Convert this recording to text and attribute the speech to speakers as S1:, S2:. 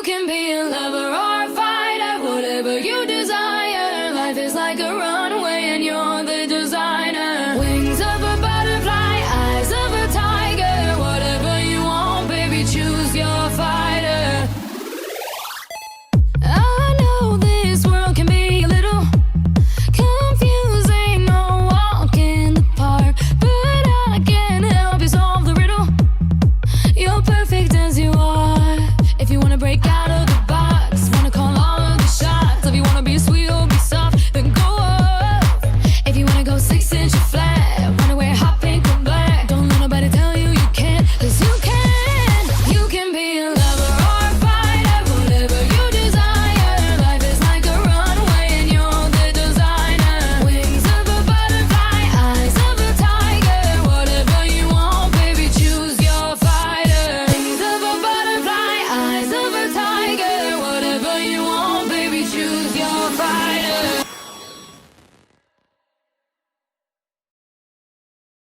S1: You can be a lover or a fighter, whatever you desire. Life is like a runway and you're the designer. Wings of a butterfly, eyes of a tiger. Whatever you want, baby, choose your fighter. I know this world can be a little confusing, no walk in the park, but I can help you solve the riddle. You're perfect as you are. If you wanna break out of the